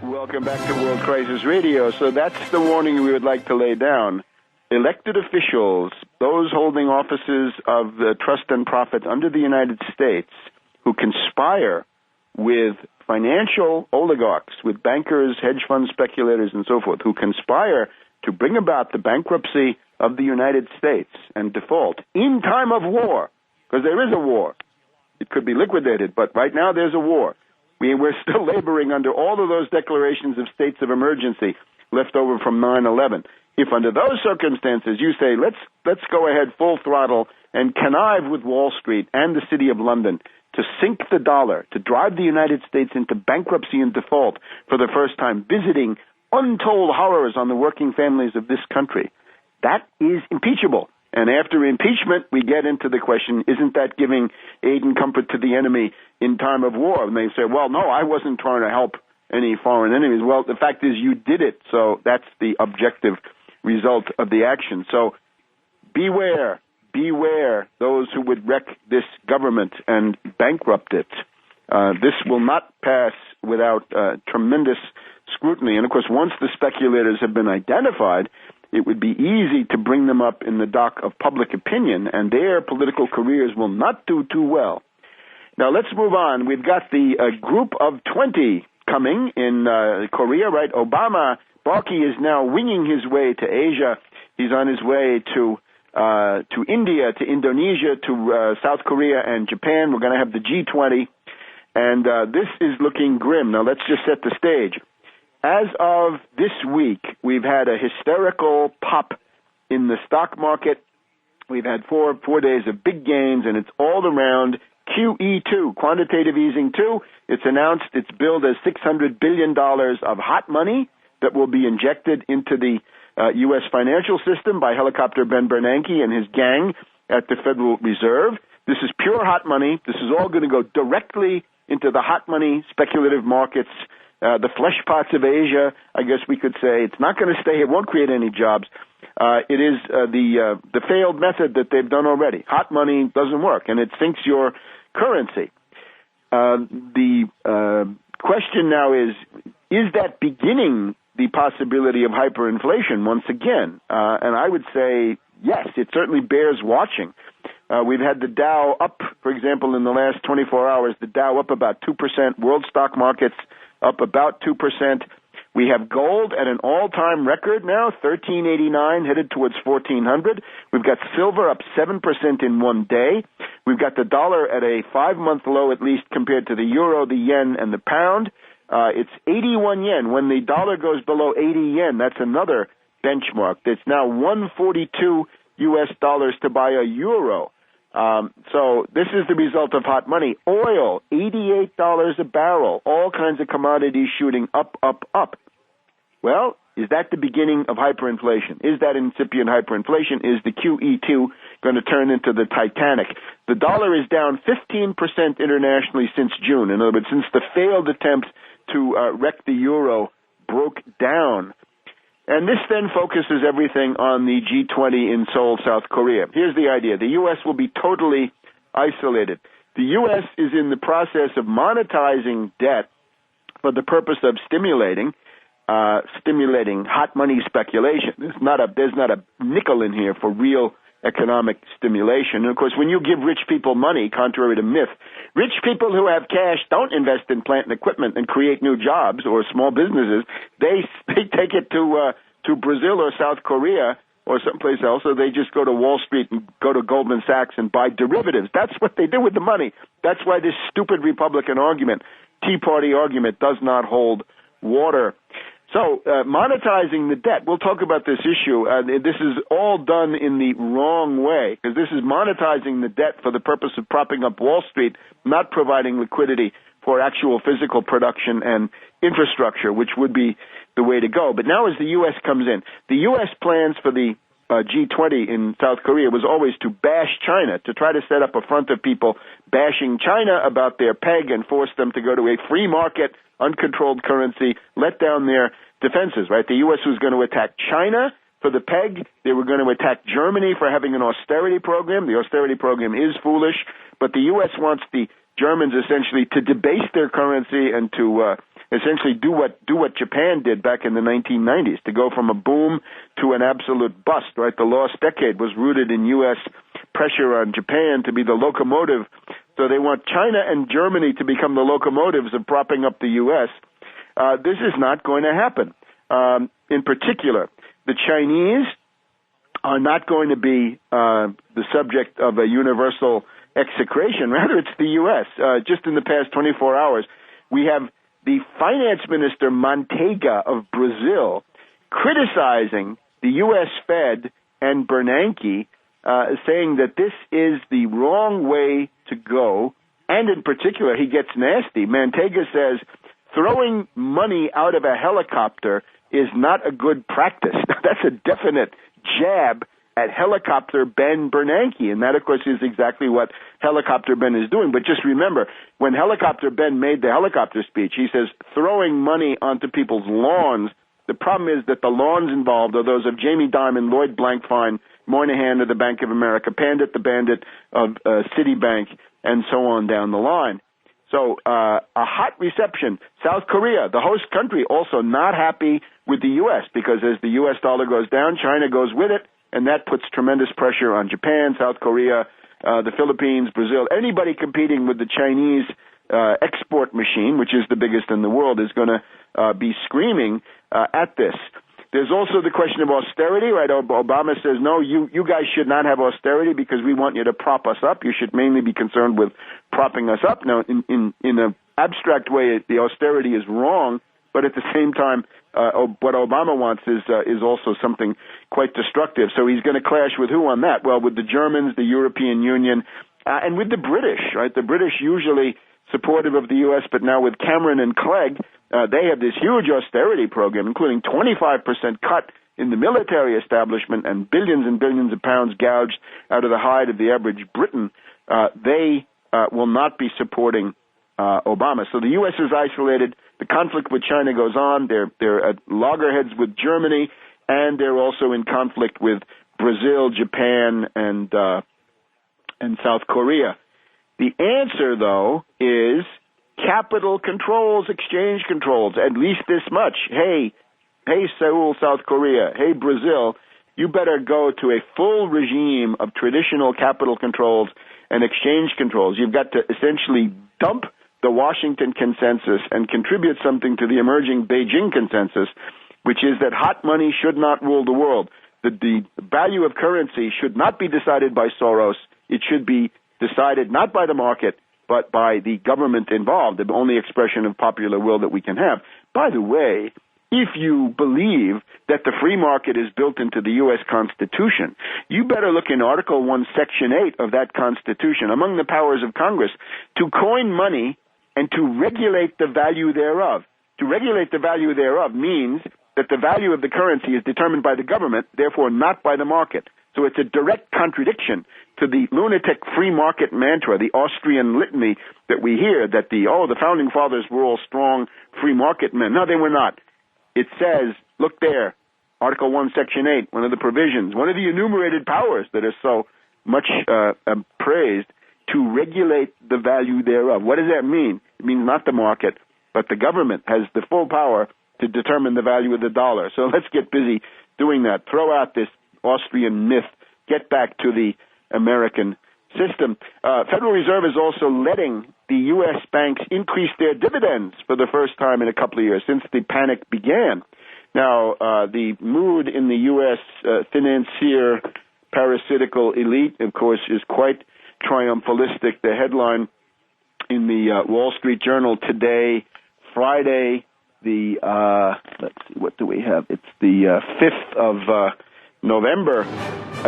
Welcome back to World Crisis Radio. So that's the warning we would like to lay down. Elected officials, those holding offices of trust and profit under the United States, who conspire with financial oligarchs, with bankers, hedge fund speculators, and so forth, who conspire to bring about the bankruptcy of the United States and default in time of war, because there is a war. It could be liquidated, but right now there's a war. We're still laboring under all of those declarations of states of emergency left over from 9/11. If under those circumstances you say, let's go ahead full throttle and connive with Wall Street and the City of London to sink the dollar, to drive the United States into bankruptcy and default for the first time, visiting untold horrors on the working families of this country, that is impeachable. And after impeachment, we get into the question, isn't that giving aid and comfort to the enemy in time of war? And they say, well, no, I wasn't trying to help any foreign enemies. Well, the fact is you did it, so that's the objective result of the action. So beware those who would wreck this government and bankrupt it. This will not pass without tremendous scrutiny. And, of course, once the speculators have been identified, it would be easy to bring them up in the dock of public opinion, and their political careers will not do too well. Now, let's move on. We've got the group of 20 coming in Korea, right? Barkey is now winging his way to Asia. He's on his way to India, to Indonesia, to South Korea and Japan. We're going to have the G20, and this is looking grim. Now, let's just set the stage. As of this week, we've had a hysterical pop in the stock market. We've had four days of big gains, and it's all around QE2, quantitative easing 2. It's announced it's billed as $600 billion of hot money that will be injected into the U.S. financial system by helicopter Ben Bernanke and his gang at the Federal Reserve. This is pure hot money. This is all going to go directly into the hot money speculative markets, the flesh pots of Asia, I guess we could say. It's not going to stay. It won't create any jobs. It is the failed method that they've done already. Hot money doesn't work, and it sinks your currency. The question now is that beginning the possibility of hyperinflation once again? And I would say yes, it certainly bears watching. We've had the Dow up, for example, in the last 24 hours, the Dow up about 2%, world stock markets up about 2%. We have gold at an all-time record now, $1,389, headed towards $1,400. We've got silver up 7% in one day. We've got the dollar at a 5-month low, at least compared to the euro, the yen, and the pound. It's 81 yen. When the dollar goes below 80 yen, that's another benchmark. It's now 142 U.S. dollars to buy a euro. So this is the result of hot money. Oil, $88 a barrel. All kinds of commodities shooting up, up, up. Well, is that the beginning of hyperinflation? Is that incipient hyperinflation? Is the QE2 going to turn into the Titanic? The dollar is down 15% internationally since June. In other words, since the failed attempt to wreck the euro broke down. And this then focuses everything on the G20 in Seoul, South Korea. Here's the idea. The U.S. will be totally isolated. The U.S. is in the process of monetizing debt for the purpose of stimulating hot money speculation. There's not a nickel in here for real economic stimulation. And, of course, when you give rich people money, contrary to myth, rich people who have cash don't invest in plant and equipment and create new jobs or small businesses. They take it to Brazil or South Korea or someplace else, or they just go to Wall Street and go to Goldman Sachs and buy derivatives. That's what they do with the money. That's why this stupid Republican argument, Tea Party argument, does not hold water. So monetizing the debt, we'll talk about this issue. This is all done in the wrong way, because this is monetizing the debt for the purpose of propping up Wall Street, not providing liquidity for actual physical production and infrastructure, which would be the way to go. But now as the U.S. comes in, the U.S. plans for the G20 in South Korea was always to bash China, to try to set up a front of people bashing China about their peg and force them to go to a free market, uncontrolled currency, let down their defenses, right? The U.S. was going to attack China for the peg. They were going to attack Germany for having an austerity program. The austerity program is foolish, but the U.S. wants the Germans essentially to debase their currency and to essentially do what Japan did back in the 1990s, to go from a boom to an absolute bust, right? The lost decade was rooted in U.S. pressure on Japan to be the locomotive. So they want China and Germany to become the locomotives of propping up the U.S. This is not going to happen. In particular, the Chinese are not going to be the subject of a universal execration. Rather, it's the U.S. Just in the past 24 hours, we have the finance minister Manteiga of Brazil criticizing the U.S. Fed and Bernanke, saying that this is the wrong way to go. And in particular, he gets nasty. Manteiga says throwing money out of a helicopter is not a good practice. That's a definite jab at Helicopter Ben Bernanke, and that, of course, is exactly what Helicopter Ben is doing. But just remember, when Helicopter Ben made the helicopter speech, he says throwing money onto people's lawns. The problem is that the lawns involved are those of Jamie Dimon, Lloyd Blankfein, Moynihan of the Bank of America, Pandit the Bandit of Citibank, and so on down the line. So a hot reception. South Korea, the host country, also not happy with the U.S. because as the U.S. dollar goes down, China goes with it, and that puts tremendous pressure on Japan, South Korea, the Philippines, Brazil. Anybody competing with the Chinese export machine, which is the biggest in the world, is going to be screaming at this. There's also the question of austerity, right? Obama says, no, you guys should not have austerity because we want you to prop us up. You should mainly be concerned with propping us up. Now, in an abstract way, the austerity is wrong, but at the same time, what Obama wants is also something quite destructive. So he's going to clash with who on that? Well, with the Germans, the European Union, and with the British, right? The British usually supportive of the U.S., but now with Cameron and Clegg, they have this huge austerity program, including 25% cut in the military establishment and billions of pounds gouged out of the hide of the average Briton. They will not be supporting Obama. So the U.S. is isolated. The conflict with China goes on. They're at loggerheads with Germany, and they're also in conflict with Brazil, Japan, and South Korea. The answer, though, is capital controls, exchange controls, at least this much. Hey, Seoul, South Korea. Hey, Brazil, you better go to a full regime of traditional capital controls and exchange controls. You've got to essentially dump the Washington consensus and contribute something to the emerging Beijing consensus, which is that hot money should not rule the world. The value of currency should not be decided by Soros. It should be decided not by the market, but by the government involved, the only expression of popular will that we can have. By the way, if you believe that the free market is built into the U.S. Constitution, you better look in Article 1, Section 8 of that Constitution, among the powers of Congress, to coin money and to regulate the value thereof. To regulate the value thereof means that the value of the currency is determined by the government, therefore not by the market. So it's a direct contradiction to the lunatic free market mantra, the Austrian litany that we hear, that the founding fathers were all strong free market men. No, they were not. It says, look there, Article 1, Section 8, one of the provisions, one of the enumerated powers that is so much praised, to regulate the value thereof. What does that mean? It means not the market, but the government has the full power to determine the value of the dollar. So let's get busy doing that. Throw out this Austrian myth. Get back to the American system. Federal Reserve is also letting the U.S. banks increase their dividends for the first time in a couple of years since the panic began. Now, the mood in the U.S. financier parasitical elite, of course, is quite triumphalistic. The headline in the Wall Street Journal today, Friday, let's see, what do we have? It's the 5th of November,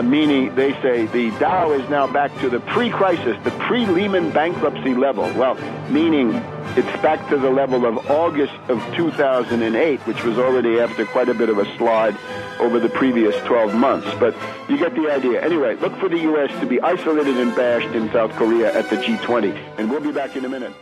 meaning they say the Dow is now back to the pre-crisis, the pre-Lehman bankruptcy level. Well, meaning it's back to the level of August of 2008, which was already after quite a bit of a slide over the previous 12 months. But you get the idea. Anyway, look for the U.S. to be isolated and bashed in South Korea at the G20. And we'll be back in a minute.